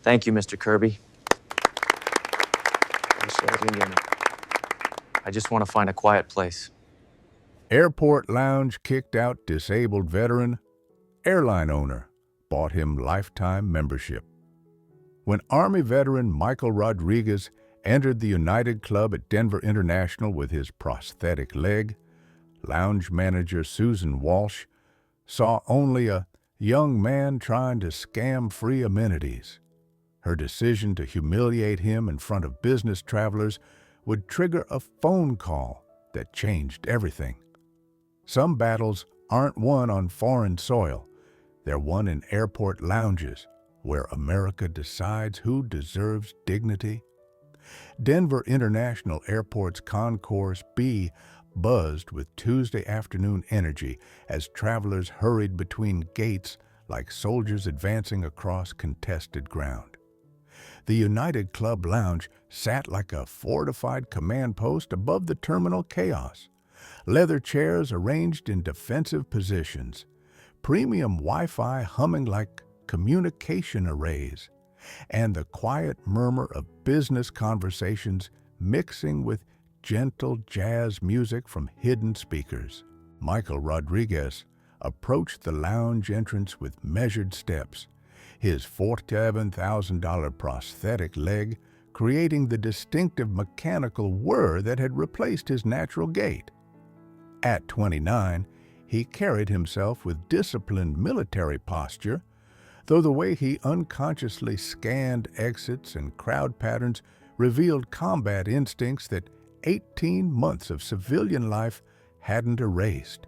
Thank you, Mr. Kirby. I just want to find a quiet place. Airport lounge kicked out disabled veteran. Airline owner bought him lifetime membership. When Army veteran Michael Rodriguez entered the United Club at Denver International with his prosthetic leg, lounge manager Susan Walsh saw only a young man trying to scam free amenities. Her decision to humiliate him in front of business travelers would trigger a phone call that changed everything. Some battles aren't won on foreign soil. They're won in airport lounges, where America decides who deserves dignity. Denver International Airport's Concourse B buzzed with Tuesday afternoon energy as travelers hurried between gates like soldiers advancing across contested ground. The United Club Lounge sat like a fortified command post above the terminal chaos. Leather chairs arranged in defensive positions, premium Wi-Fi humming like communication arrays, and the quiet murmur of business conversations mixing with gentle jazz music from hidden speakers. Michael Rodriguez approached the lounge entrance with measured steps, his $47,000 prosthetic leg creating the distinctive mechanical whir that had replaced his natural gait. At 29, he carried himself with disciplined military posture, though the way he unconsciously scanned exits and crowd patterns revealed combat instincts that 18 months of civilian life hadn't erased.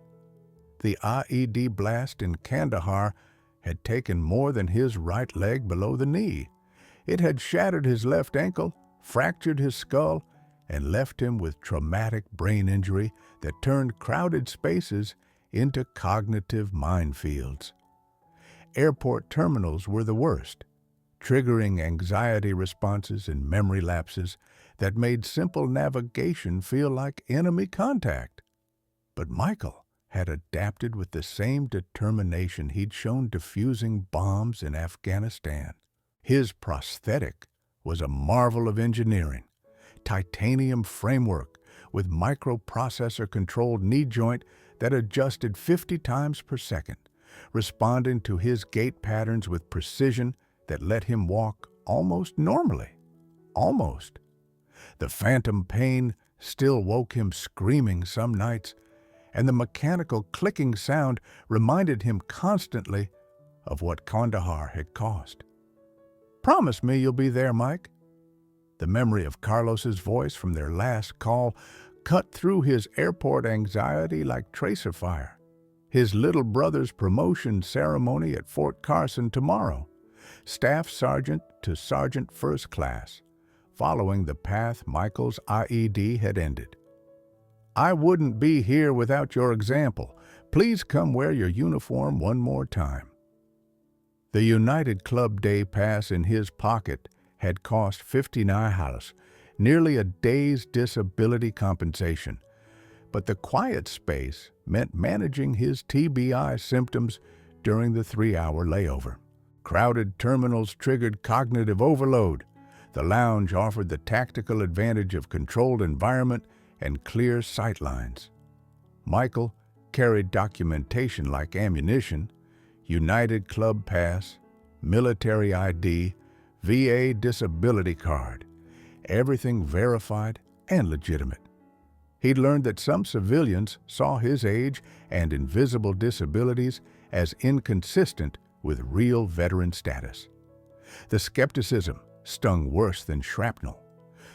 The IED blast in Kandahar had taken more than his right leg below the knee. It had shattered his left ankle, fractured his skull, and left him with traumatic brain injury that turned crowded spaces into cognitive minefields. Airport terminals were the worst, triggering anxiety responses and memory lapses that made simple navigation feel like enemy contact. But Michael had adapted with the same determination he'd shown defusing bombs in Afghanistan. His prosthetic was a marvel of engineering, titanium framework with microprocessor-controlled knee joint that adjusted 50 times per second, responding to his gait patterns with precision that let him walk almost normally. Almost. The phantom pain still woke him screaming some nights, and the mechanical clicking sound reminded him constantly of what Kandahar had cost. "Promise me you'll be there, Mike." The memory of Carlos's voice from their last call cut through his airport anxiety like tracer fire. His little brother's promotion ceremony at Fort Carson tomorrow, Staff Sergeant to Sergeant First Class, following the path Michael's IED had ended. "I wouldn't be here without your example. Please come wear your uniform one more time." The United Club Day Pass in his pocket had cost $59, nearly a day's disability compensation. But the quiet space meant managing his TBI symptoms during the 3-hour layover. Crowded terminals triggered cognitive overload. The lounge offered the tactical advantage of controlled environment and clear sightlines. Michael carried documentation like ammunition: United Club Pass, military ID, VA disability card, everything verified and legitimate. He'd learned that some civilians saw his age and invisible disabilities as inconsistent with real veteran status. The skepticism stung worse than shrapnel.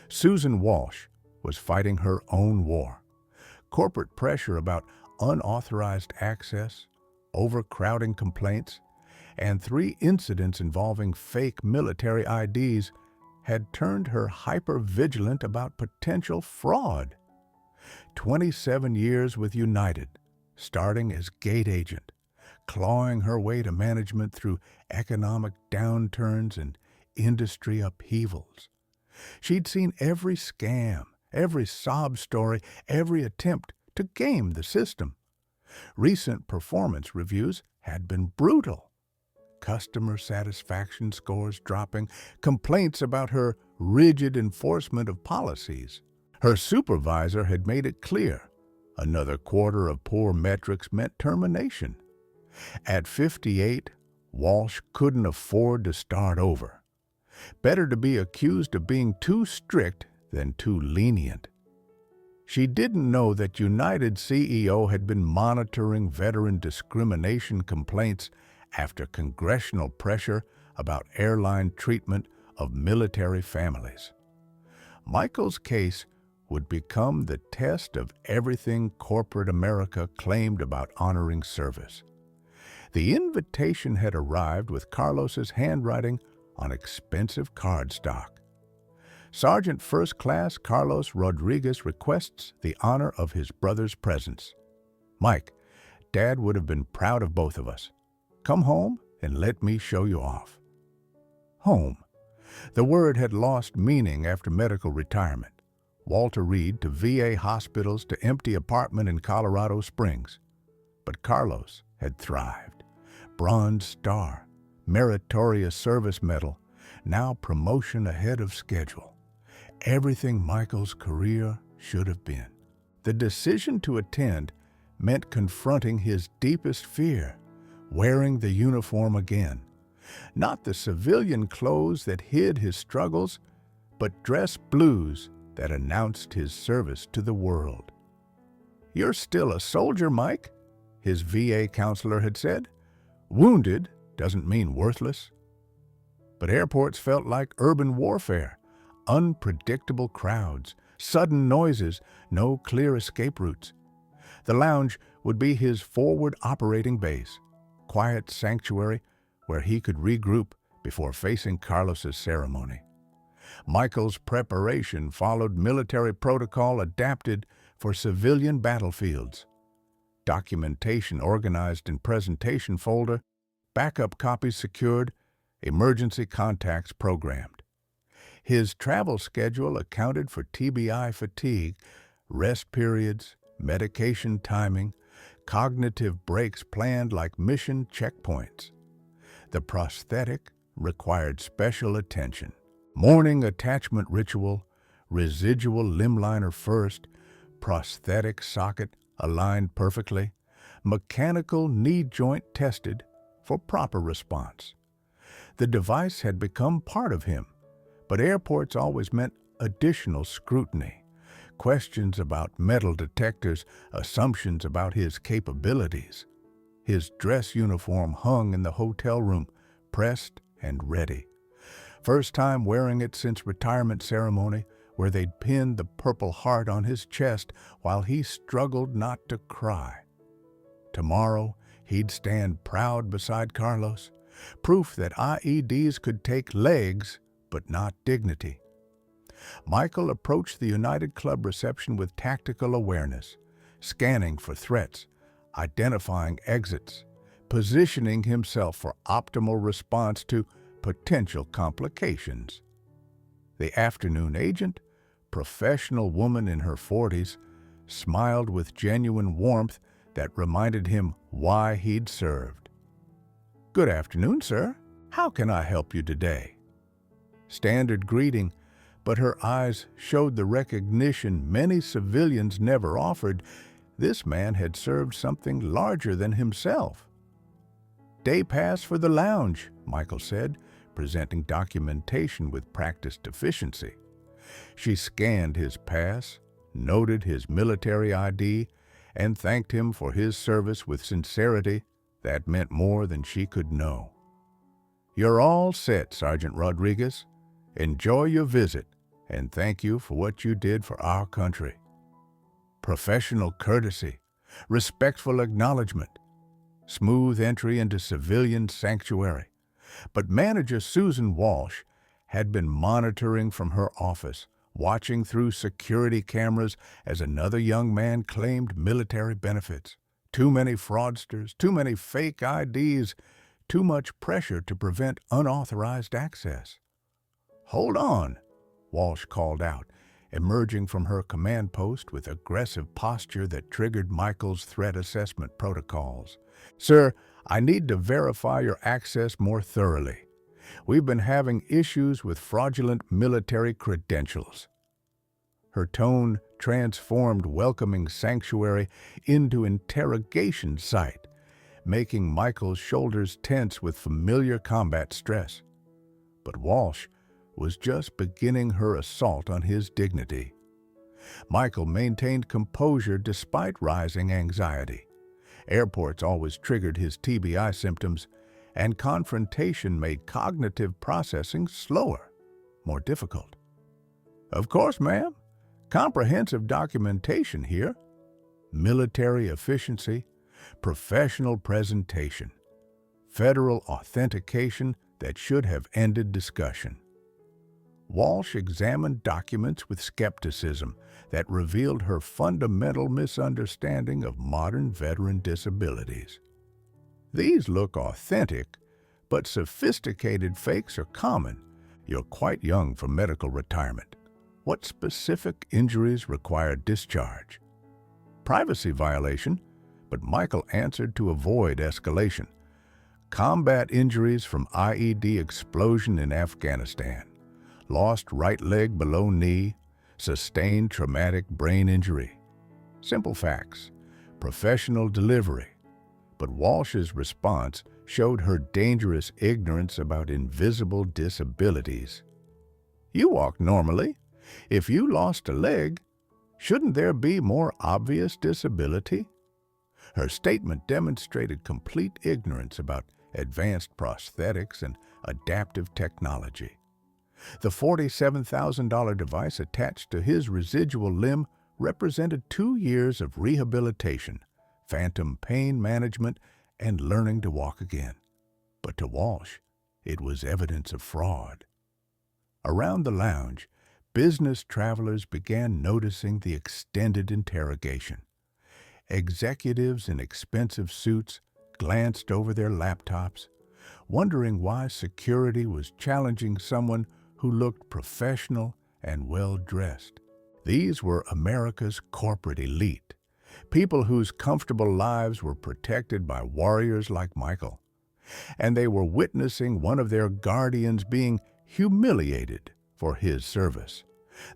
Susan Walsh was fighting her own war. Corporate pressure about unauthorized access, overcrowding complaints, and 3 incidents involving fake military IDs had turned her hyper-vigilant about potential fraud. 27 years with United, starting as gate agent, clawing her way to management through economic downturns and industry upheavals. She'd seen every scam, every sob story, every attempt to game the system. Recent performance reviews had been brutal. customer satisfaction scores dropping, complaints about her rigid enforcement of policies. Her supervisor had made it clear another quarter of poor metrics meant termination. At 58, Walsh couldn't afford to start over. Better to be accused of being too strict than too lenient. She didn't know that United CEO had been monitoring veteran discrimination complaints after congressional pressure about airline treatment of military families. Michael's case would become the test of everything corporate America claimed about honoring service. The invitation had arrived with Carlos's handwriting on expensive cardstock. Sergeant First Class Carlos Rodriguez requests the honor of his brother's presence. Mike, Dad would have been proud of both of us. Come home and let me show you off. Home. The word had lost meaning after medical retirement. Walter Reed to VA hospitals to empty apartment in Colorado Springs. But Carlos had thrived. Bronze Star, Meritorious Service Medal, now promotion ahead of schedule. Everything Michael's career should have been. The decision to attend meant confronting his deepest fear, wearing the uniform again. Not the civilian clothes that hid his struggles, but dress blues that announced his service to the world. You're still a soldier, Mike, his VA counselor had said. Wounded doesn't mean worthless. But airports felt like urban warfare. Unpredictable crowds, sudden noises, no clear escape routes. The lounge would be his forward operating base, quiet sanctuary where he could regroup before facing Carlos's ceremony. Michael's preparation followed military protocol adapted for civilian battlefields. Documentation organized in presentation folder, backup copies secured, emergency contacts programmed. His travel schedule accounted for TBI fatigue, rest periods, medication timing, cognitive breaks planned like mission checkpoints. The prosthetic required special attention. Morning attachment ritual, residual limb liner first, prosthetic socket aligned perfectly, mechanical knee joint tested for proper response. The device had become part of him, but airports always meant additional scrutiny. Questions about metal detectors, assumptions about his capabilities. His dress uniform hung in the hotel room, pressed and ready. First time wearing it since retirement ceremony, where they'd pinned the Purple Heart on his chest while he struggled not to cry. Tomorrow, he'd stand proud beside Carlos, proof that IEDs could take legs but not dignity. Michael approached the United Club reception with tactical awareness, scanning for threats, identifying exits, positioning himself for optimal response to potential complications. The afternoon agent, professional woman in her 40s, smiled with genuine warmth that reminded him why he'd served. Good afternoon, sir. How can I help you today? Standard greeting, but her eyes showed the recognition many civilians never offered. This man had served something larger than himself. Day pass for the lounge, Michael said, presenting documentation with practiced efficiency. She scanned his pass, noted his military ID, and thanked him for his service with sincerity that meant more than she could know. You're all set, Sergeant Rodriguez. Enjoy your visit, and thank you for what you did for our country. Professional courtesy, respectful acknowledgement, smooth entry into civilian sanctuary. But manager Susan Walsh had been monitoring from her office, watching through security cameras as another young man claimed military benefits. Too many fraudsters, too many fake IDs, too much pressure to prevent unauthorized access. Hold on, Walsh called out, emerging from her command post with aggressive posture that triggered Michael's threat assessment protocols. Sir, I need to verify your access more thoroughly. We've been having issues with fraudulent military credentials. Her tone transformed welcoming sanctuary into interrogation site, making Michael's shoulders tense with familiar combat stress. But Walsh was just beginning her assault on his dignity. Michael maintained composure despite rising anxiety. Airports always triggered his TBI symptoms, and confrontation made cognitive processing slower, more difficult. Of course, ma'am. Comprehensive documentation here. Military efficiency, professional presentation, federal authentication that should have ended discussion. Walsh examined documents with skepticism that revealed her fundamental misunderstanding of modern veteran disabilities. These look authentic, but sophisticated fakes are common. You're quite young for medical retirement. What specific injuries require discharge? Privacy violation, but Michael answered to avoid escalation. Combat injuries from IED explosion in Afghanistan. Lost right leg below knee, sustained traumatic brain injury. Simple facts, professional delivery. But Walsh's response showed her dangerous ignorance about invisible disabilities. You walk normally. If you lost a leg, shouldn't there be more obvious disability? Her statement demonstrated complete ignorance about advanced prosthetics and adaptive technology. The $47,000 device attached to his residual limb represented 2 years of rehabilitation, phantom pain management, and learning to walk again. But to Walsh, it was evidence of fraud. Around the lounge, business travelers began noticing the extended interrogation. Executives in expensive suits glanced over their laptops, wondering why security was challenging someone who looked professional and well-dressed. These were America's corporate elite, people whose comfortable lives were protected by warriors like Michael. And they were witnessing one of their guardians being humiliated for his service.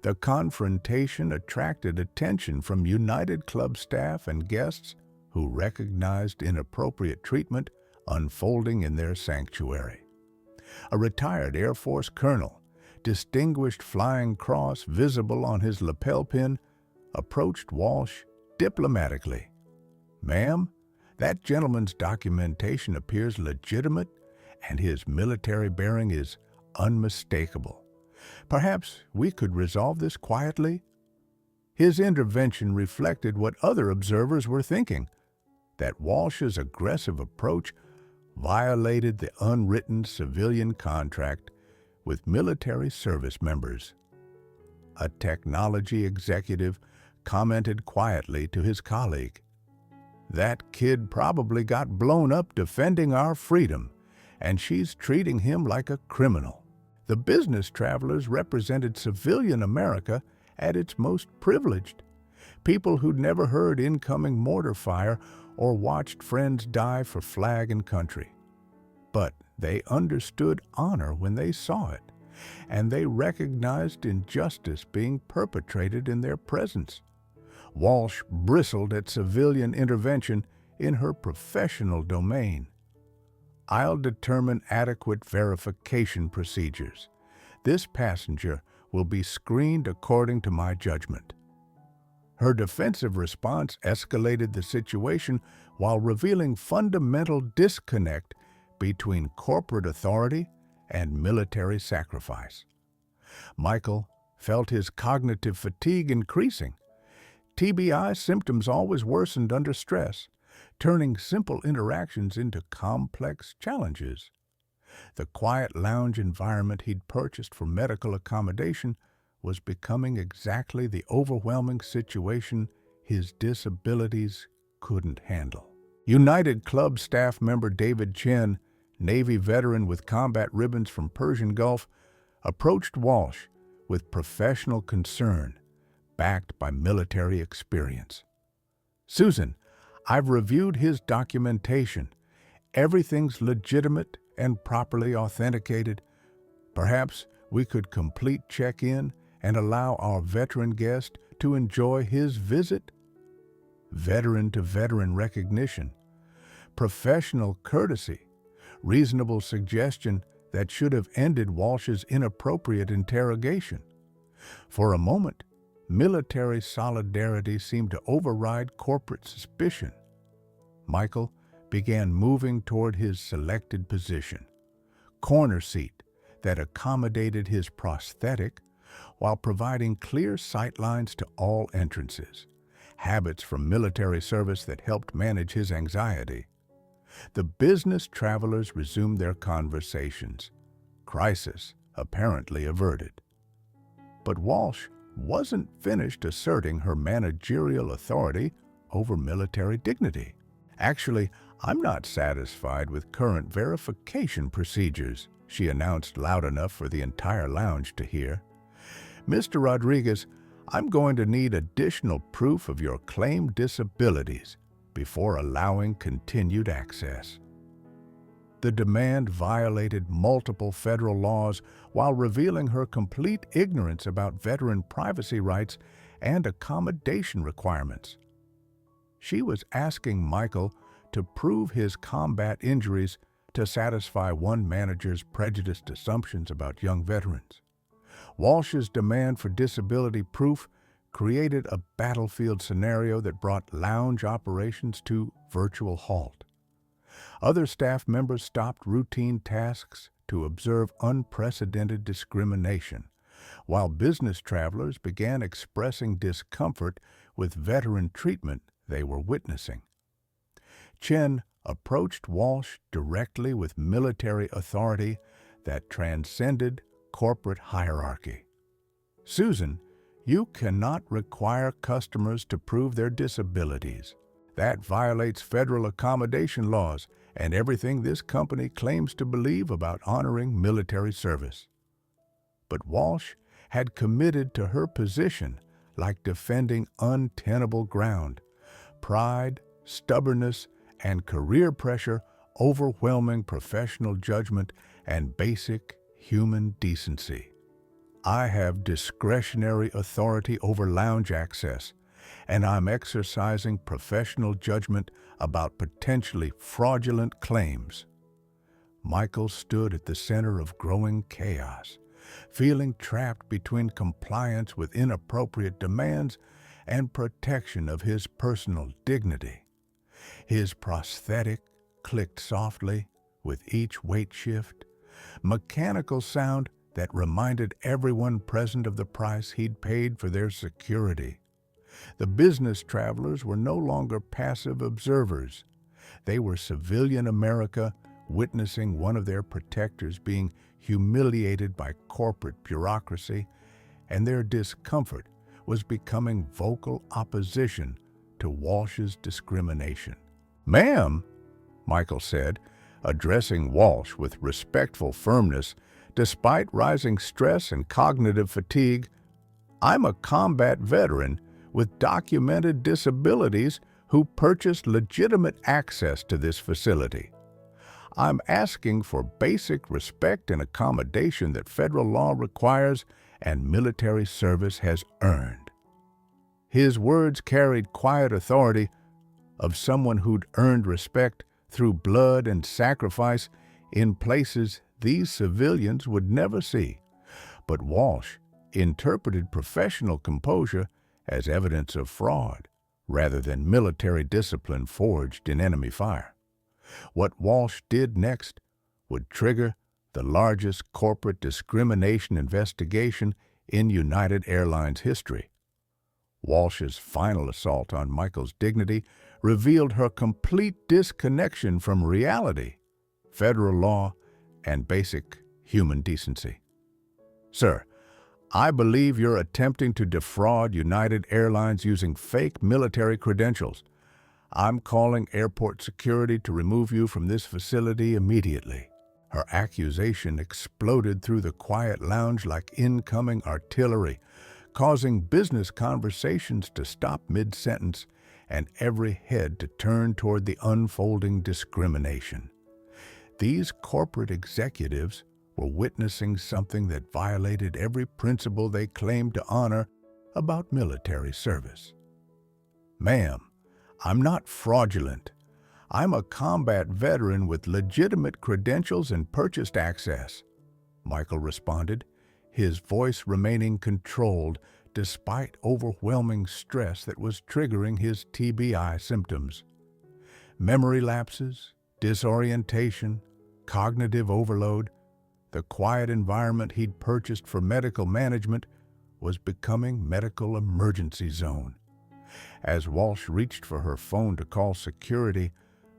The confrontation attracted attention from United Club staff and guests who recognized inappropriate treatment unfolding in their sanctuary. A retired Air Force colonel, distinguished flying cross visible on his lapel pin, approached Walsh diplomatically. "Ma'am, that gentleman's documentation appears legitimate and his military bearing is unmistakable. Perhaps we could resolve this quietly?" His intervention reflected what other observers were thinking, that Walsh's aggressive approach violated the unwritten civilian contract with military service members. A technology executive commented quietly to his colleague, "That kid probably got blown up defending our freedom, and she's treating him like a criminal." The business travelers represented civilian America at its most privileged. People who'd never heard incoming mortar fire or watched friends die for flag and country. But they understood honor when they saw it, and they recognized injustice being perpetrated in their presence. Walsh bristled at civilian intervention in her professional domain. "I'll determine adequate verification procedures. This passenger will be screened according to my judgment." Her defensive response escalated the situation while revealing fundamental disconnect between corporate authority and military sacrifice. Michael felt his cognitive fatigue increasing. TBI symptoms always worsened under stress, turning simple interactions into complex challenges. The quiet lounge environment he'd purchased for medical accommodation was becoming exactly the overwhelming situation his disabilities couldn't handle. United Club staff member David Chen, Navy veteran with combat ribbons from Persian Gulf, approached Walsh with professional concern, backed by military experience. "Susan, I've reviewed his documentation. everything's legitimate and properly authenticated, perhaps we could complete check-in and allow our veteran guest to enjoy his visit. Veteran-to-veteran recognition, professional courtesy, reasonable suggestion that should have ended Walsh's inappropriate interrogation. For a moment, military solidarity seemed to override corporate suspicion. Michael began moving toward his selected position, corner seat that accommodated his prosthetic while providing clear sightlines to all entrances, habits from military service that helped manage his anxiety. The business travelers resumed their conversations, crisis apparently averted. But Walsh wasn't finished asserting her managerial authority over military dignity. "Actually, I'm not satisfied with current verification procedures," she announced loud enough for the entire lounge to hear. "Mr. Rodriguez, I'm going to need additional proof of your claimed disabilities before allowing continued access." The demand violated multiple federal laws while revealing her complete ignorance about veteran privacy rights and accommodation requirements. She was asking Michael to prove his combat injuries to satisfy one manager's prejudiced assumptions about young veterans. Walsh's demand for disability proof created a battlefield scenario that brought lounge operations to virtual halt. Other staff members stopped routine tasks to observe unprecedented discrimination, while business travelers began expressing discomfort with veteran treatment they were witnessing. Chen approached Walsh directly with military authority that transcended corporate hierarchy. "Susan, you cannot require customers to prove their disabilities. That violates federal accommodation laws and everything this company claims to believe about honoring military service." But Walsh had committed to her position like defending untenable ground, pride, stubbornness, and career pressure overwhelming professional judgment and basic human decency. "I have discretionary authority over lounge access, and I'm exercising professional judgment about potentially fraudulent claims." Michael stood at the center of growing chaos, feeling trapped between compliance with inappropriate demands and protection of his personal dignity. His prosthetic clicked softly with each weight shift, mechanical sound that reminded everyone present of the price he'd paid for their security. The business travelers were no longer passive observers. They were civilian America witnessing one of their protectors being humiliated by corporate bureaucracy, and their discomfort was becoming vocal opposition to Walsh's discrimination. "Ma'am," Michael said, addressing Walsh with respectful firmness despite rising stress and cognitive fatigue, "I'm a combat veteran with documented disabilities who purchased legitimate access to this facility. I'm asking for basic respect and accommodation that federal law requires and military service has earned." His words carried quiet authority of someone who'd earned respect through blood and sacrifice in places these civilians would never see. But Walsh interpreted professional composure as evidence of fraud rather than military discipline forged in enemy fire. What Walsh did next would trigger the largest corporate discrimination investigation in United Airlines history. Walsh's final assault on Michael's dignity revealed her complete disconnection from reality, federal law, and basic human decency. "Sir, I believe you're attempting to defraud United Airlines using fake military credentials. I'm calling airport security to remove you from this facility immediately." Her accusation exploded through the quiet lounge like incoming artillery, causing business conversations to stop mid-sentence and every head to turn toward the unfolding discrimination. These corporate executives were witnessing something that violated every principle they claimed to honor about military service. "Ma'am, I'm not fraudulent. I'm a combat veteran with legitimate credentials and purchased access," Michael responded, his voice remaining controlled despite overwhelming stress that was triggering his TBI symptoms. Memory lapses, disorientation, cognitive overload, the quiet environment he'd purchased for medical management was becoming medical emergency zone. As Walsh reached for her phone to call security,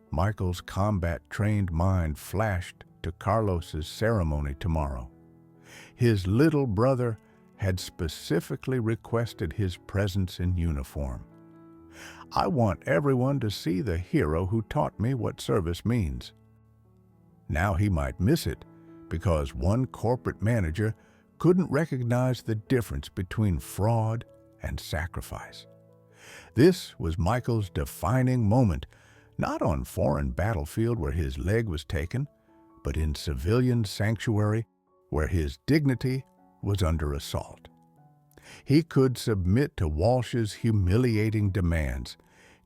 Michael's combat-trained mind flashed to Carlos's ceremony tomorrow. His little brother had specifically requested his presence in uniform. "I want everyone to see the hero who taught me what service means." Now he might miss it because one corporate manager couldn't recognize the difference between fraud and sacrifice. This was Michael's defining moment, not on foreign battlefield where his leg was taken, but in civilian sanctuary where his dignity was under assault. He could submit to Walsh's humiliating demands,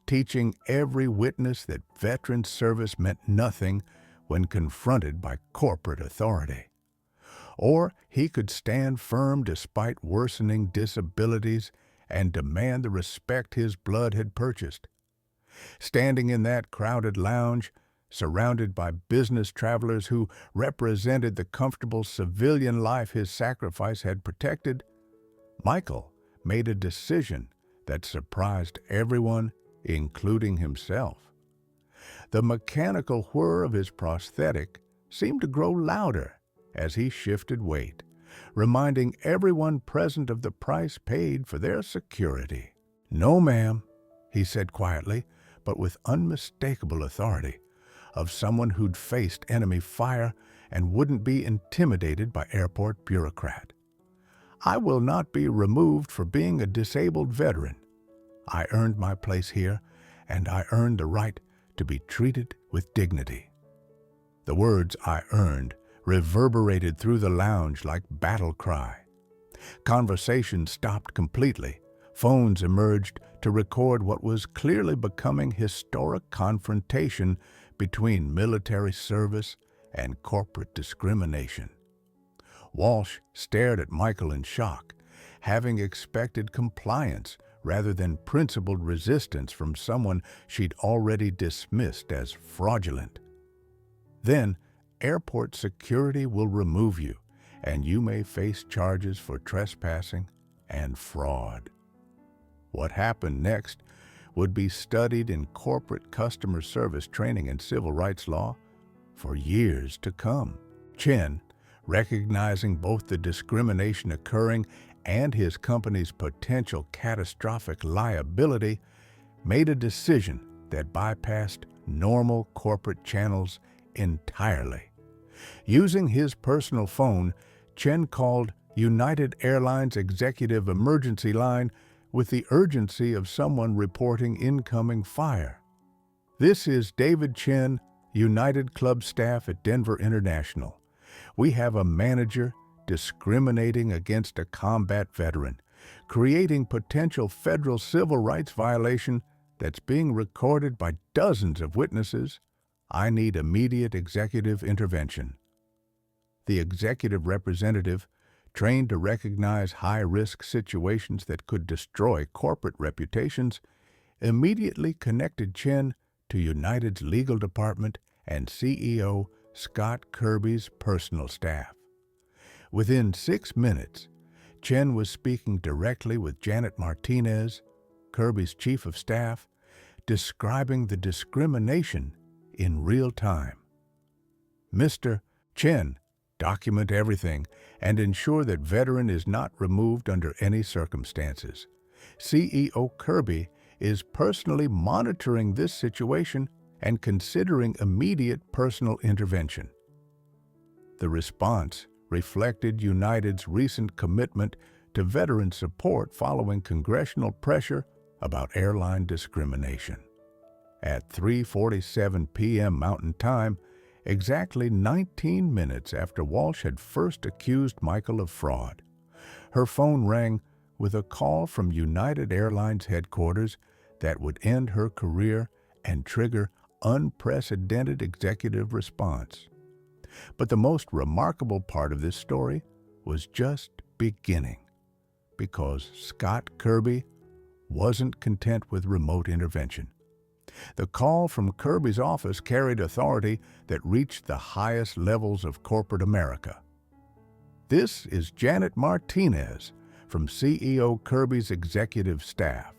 teaching every witness that veteran service meant nothing when confronted by corporate authority. Or he could stand firm despite worsening disabilities and demand the respect his blood had purchased. Standing in that crowded lounge, surrounded by business travelers who represented the comfortable civilian life his sacrifice had protected, Michael made a decision that surprised everyone, including himself. The mechanical whir of his prosthetic seemed to grow louder as he shifted weight, reminding everyone present of the price paid for their security. "No, ma'am," he said quietly, but with unmistakable authority, of someone who'd faced enemy fire and wouldn't be intimidated by airport bureaucrat. "I will not be removed for being a disabled veteran. I earned my place here, and I earned the right to be treated with dignity." The words "I earned" reverberated through the lounge like battle cry. Conversation stopped completely. Phones emerged to record what was clearly becoming historic confrontation between military service and corporate discrimination. Walsh stared at Michael in shock, having expected compliance rather than principled resistance from someone she'd already dismissed as fraudulent. "Then, airport security will remove you, and you may face charges for trespassing and fraud." What happened next would be studied in corporate customer service training and civil rights law for years to come. Chen, recognizing both the discrimination occurring and his company's potential catastrophic liability, made a decision that bypassed normal corporate channels entirely. Using his personal phone, Chen called United Airlines Executive Emergency Line with the urgency of someone reporting incoming fire. "This is David Chen, United Club staff at Denver International. We have a manager discriminating against a combat veteran, creating potential federal civil rights violation that's being recorded by dozens of witnesses. I need immediate executive intervention." The executive representative, trained to recognize high-risk situations that could destroy corporate reputations, immediately connected Chen to United's legal department and CEO Scott Kirby's personal staff. Within 6 minutes, Chen was speaking directly with Janet Martinez, Kirby's chief of staff, describing the discrimination in real time. "Mr. Chen, document everything and ensure that veteran is not removed under any circumstances. CEO Kirby is personally monitoring this situation and considering immediate personal intervention." The response reflected United's recent commitment to veteran support following congressional pressure about airline discrimination. At 3:47 p.m. Mountain Time, exactly 19 minutes after Walsh had first accused Michael of fraud. Her phone rang with a call from United Airlines headquarters that would end her career and trigger unprecedented executive response. But the most remarkable part of this story was just beginning, because Scott Kirby wasn't content with remote intervention. The call from Kirby's office carried authority that reached the highest levels of corporate America. This is Janet Martinez from CEO Kirby's executive staff.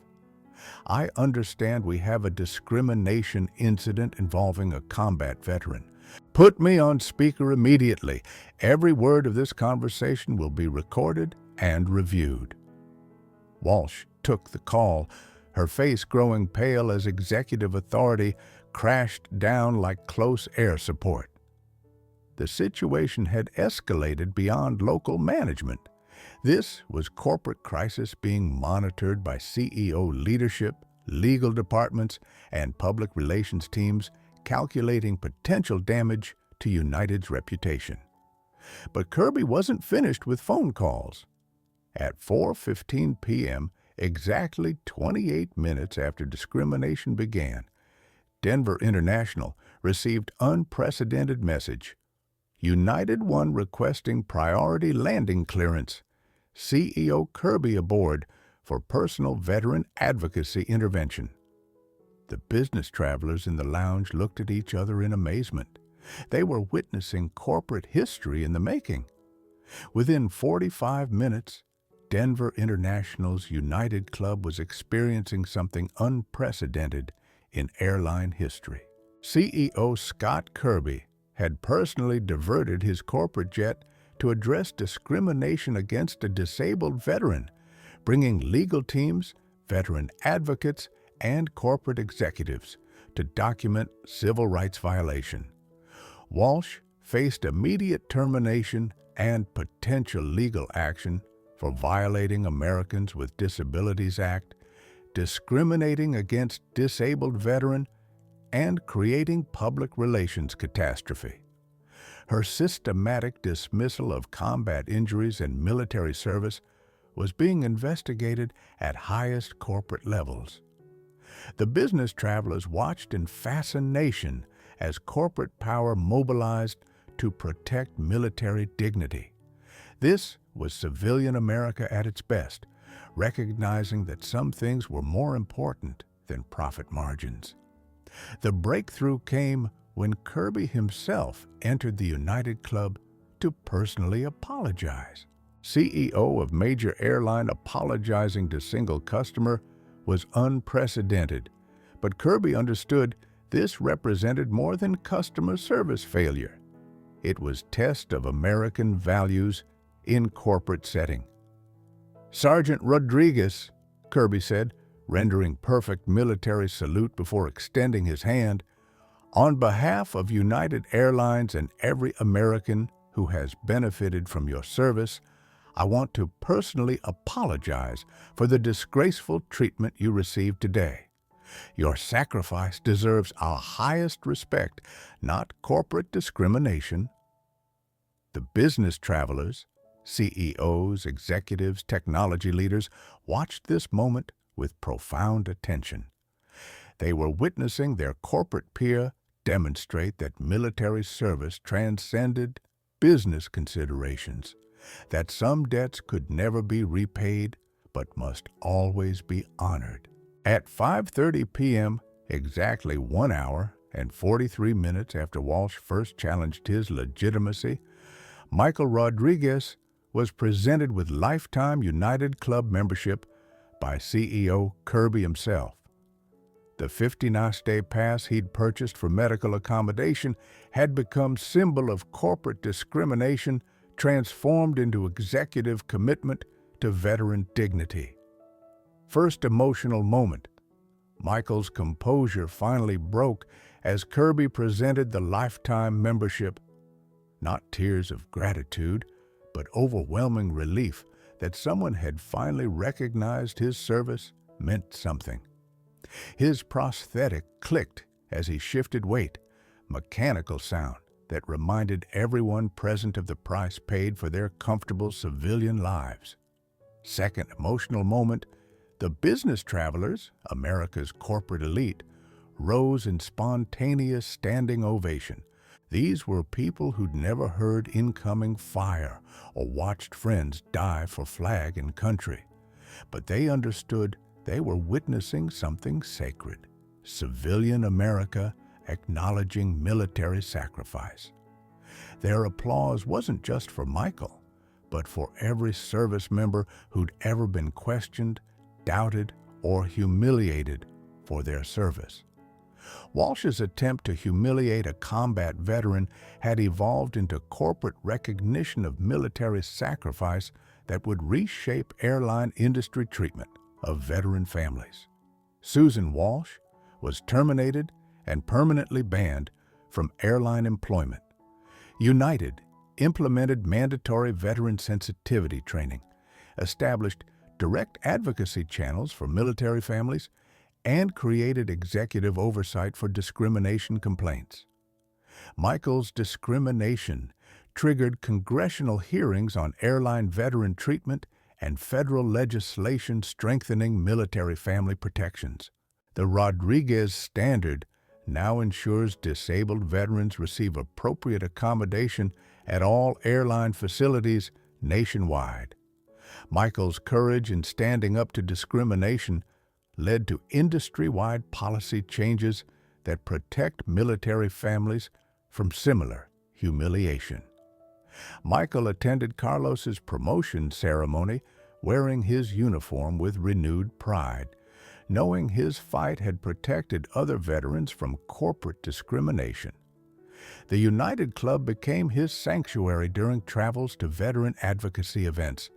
I understand we have a discrimination incident involving a combat veteran. Put me on speaker immediately. Every word of this conversation will be recorded and reviewed. Walsh took the call, her face growing pale as executive authority crashed down like close air support. The situation had escalated beyond local management. This was corporate crisis being monitored by CEO leadership, legal departments, and public relations teams calculating potential damage to United's reputation. But Kirby wasn't finished with phone calls. At 4:15 p.m., exactly 28 minutes after discrimination began, Denver International received unprecedented message. United One requesting priority landing clearance. CEO Kirby aboard for personal veteran advocacy intervention. The business travelers in the lounge looked at each other in amazement. They were witnessing corporate history in the making. Within 45 minutes, Denver International's United Club was experiencing something unprecedented in airline history. CEO Scott Kirby had personally diverted his corporate jet to address discrimination against a disabled veteran, bringing legal teams, veteran advocates, and corporate executives to document civil rights violation. Walsh faced immediate termination and potential legal action for violating Americans with Disabilities Act, discriminating against disabled veteran, and creating public relations catastrophe. Her systematic dismissal of combat injuries and military service was being investigated at highest corporate levels. The business travelers watched in fascination as corporate power mobilized to protect military dignity. This was civilian America at its best, recognizing that some things were more important than profit margins. The breakthrough came when Kirby himself entered the United Club to personally apologize. CEO of major airline apologizing to single customer was unprecedented, but Kirby understood this represented more than customer service failure. It was test of American values in corporate setting. Sergeant Rodriguez, Kirby said, rendering perfect military salute before extending his hand, on behalf of United Airlines and every American who has benefited from your service, I want to personally apologize for the disgraceful treatment you received today. Your sacrifice deserves our highest respect, not corporate discrimination. The business travelers, CEOs, executives, technology leaders, watched this moment with profound attention. They were witnessing their corporate peer demonstrate that military service transcended business considerations, that some debts could never be repaid but must always be honored. At 5:30 p.m., exactly 1 hour and 43 minutes after Walsh first challenged his legitimacy, Michael Rodriguez was presented with lifetime United Club membership by CEO Kirby himself. The 50-day pass he'd purchased for medical accommodation had become symbol of corporate discrimination transformed into executive commitment to veteran dignity. First emotional moment. Michael's composure finally broke as Kirby presented the lifetime membership. Not tears of gratitude, but overwhelming relief that someone had finally recognized his service meant something. His prosthetic clicked as he shifted weight, mechanical sound, that reminded everyone present of the price paid for their comfortable civilian lives. Second emotional moment, the business travelers, America's corporate elite, rose in spontaneous standing ovation. These were people who'd never heard incoming fire or watched friends die for flag and country. But they understood they were witnessing something sacred, civilian America acknowledging military sacrifice. Their applause wasn't just for Michael, but for every service member who'd ever been questioned, doubted, or humiliated for their service. Walsh's attempt to humiliate a combat veteran had evolved into corporate recognition of military sacrifice that would reshape airline industry treatment of veteran families. Susan Walsh was terminated and permanently banned from airline employment. United implemented mandatory veteran sensitivity training, established direct advocacy channels for military families, and created executive oversight for discrimination complaints. Michael's discrimination triggered congressional hearings on airline veteran treatment and federal legislation strengthening military family protections. The Rodriguez Standard now ensures disabled veterans receive appropriate accommodation at all airline facilities nationwide. Michael's courage in standing up to discrimination led to industry-wide policy changes that protect military families from similar humiliation. Michael attended Carlos's promotion ceremony wearing his uniform with renewed pride, knowing his fight had protected other veterans from corporate discrimination. The United Club became his sanctuary during travels to veteran advocacy events,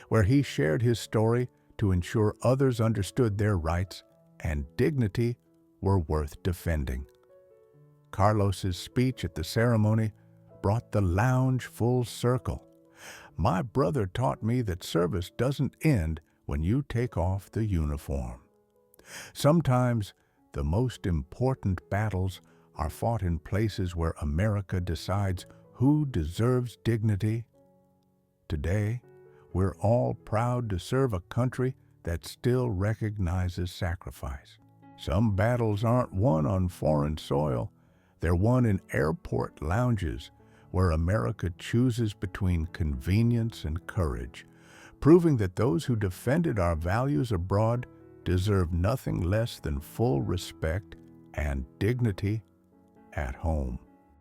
where he shared his story to ensure others understood their rights and dignity were worth defending. Carlos's speech at the ceremony brought the lounge full circle. My brother taught me that service doesn't end when you take off the uniform. Sometimes the most important battles are fought in places where America decides who deserves dignity. Today, we're all proud to serve a country that still recognizes sacrifice. Some battles aren't won on foreign soil. They're won in airport lounges where America chooses between convenience and courage, proving that those who defended our values abroad deserve nothing less than full respect and dignity at home.